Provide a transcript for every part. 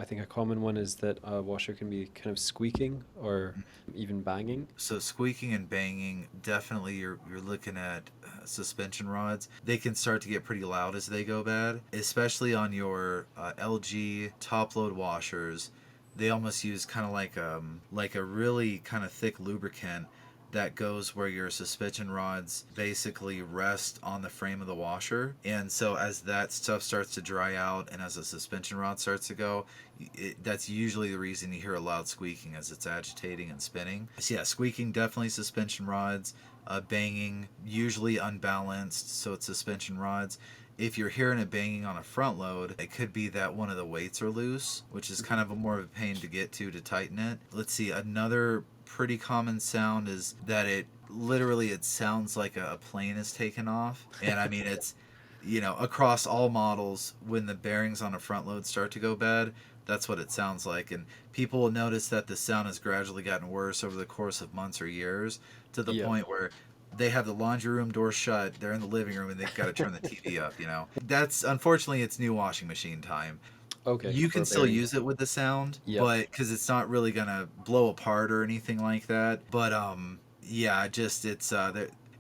I think a common one is that a washer can be kind of squeaking or even banging. So squeaking and banging, definitely you're looking at suspension rods. They can start to get pretty loud as they go bad, especially on your LG top load washers. They almost use kind of like a really kind of thick lubricant that goes where your suspension rods basically rest on the frame of the washer. And so as that stuff starts to dry out and as the suspension rod starts to go, that's usually the reason you hear a loud squeaking as it's agitating and spinning. So yeah, squeaking definitely suspension rods. Banging usually unbalanced, so it's suspension rods. If you're hearing it banging on a front load, it could be that one of the weights are loose, which is kind of a more of a pain to get to tighten it. Let's see, another pretty common sound is that it sounds like a plane is taken off. And I mean, it's, across all models, when the bearings on a front load start to go bad, that's what it sounds like. And people will notice that the sound has gradually gotten worse over the course of months or years to the Yeah. point where they have the laundry room door shut, they're in the living room, and they've got to turn the TV up. That's unfortunately it's new washing machine time. Okay, You for can still bearings. use it with the sound, Yep. but because it's not really gonna blow apart or anything like that. But yeah, just it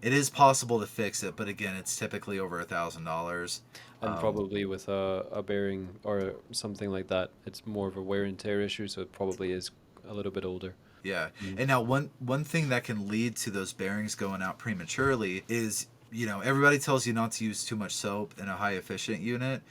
is possible to fix it, but again, it's typically over $1,000. And Um, probably with a bearing or something like that, it's more of a wear and tear issue, so it probably is a little bit older. yeah, Mm. and now one thing that can lead to those bearings going out prematurely is everybody tells you not to use too much soap in a high efficient unit.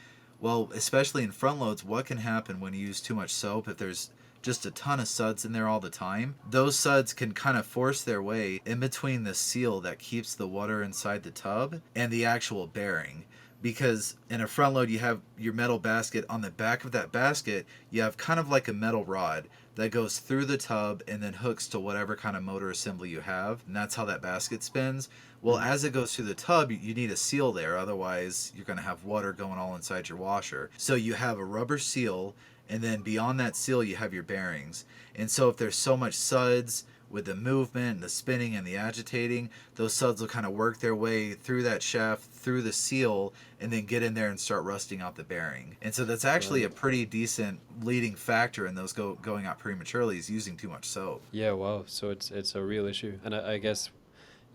Well, especially in front loads, what can happen when you use too much soap if there's just a ton of suds in there all the time? Those suds can kind of force their way in between the seal that keeps the water inside the tub and the actual bearing. Because in a front load, you have your metal basket. On the back of that basket, you have kind of like a metal rod that goes through the tub and then hooks to whatever kind of motor assembly you have. And that's how that basket spins. Well, Mhm. as it goes through the tub, you need a seal there. Otherwise, you're going to have water going all inside your washer. So you have a rubber seal, and then beyond that seal, you have your bearings. And so if there's so much suds with the movement, and the spinning, and the agitating, those suds will kind of work their way through that shaft, through the seal, and then get in there and start rusting out the bearing. And so that's actually a Right. pretty decent leading factor in those going out prematurely is using too much soap. Yeah, wow. So it's a real issue. And I guess,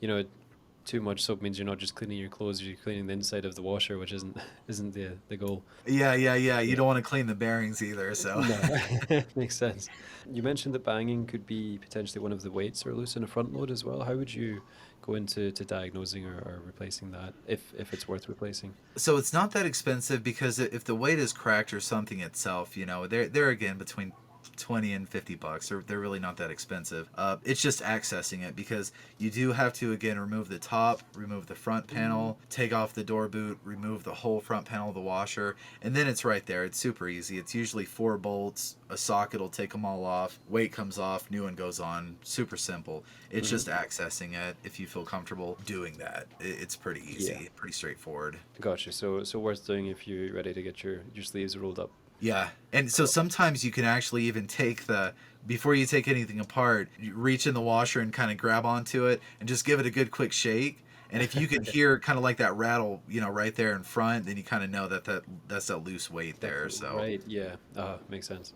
you know, too much soap means you're not just cleaning your clothes, you're cleaning the inside of the washer, which isn't isn't the goal. Yeah, yeah, yeah. You Yeah. don't want to clean the bearings either. So No, makes sense. You mentioned that banging could be potentially one of the weights or loose in a front load as well. How would you go into diagnosing or replacing that if it's worth replacing? so it's not that expensive because if the weight is cracked or something itself, they're again between 20 and $50. They're really not that expensive. It's just accessing it because you do have to again remove the top, remove the front panel, take off the door boot, remove the whole front panel of the washer, and then it's right there. It's super easy. It's usually 4 bolts. A socket will take them all off. Weight comes off. New one goes on. Super simple. It's Hmm. just accessing it. If you feel comfortable doing that, it's pretty Yeah, easy, pretty straightforward. gotcha. So worth doing if you're ready to get your sleeves rolled up. Yeah. And so Cool. sometimes you can actually even take before you take anything apart, you reach in the washer and kind of grab onto it and just give it a good quick shake. And if you can Okay. hear kind of like that rattle, right there in front, then you kind of know that's that loose weight That's there. So right. Yeah. Makes sense.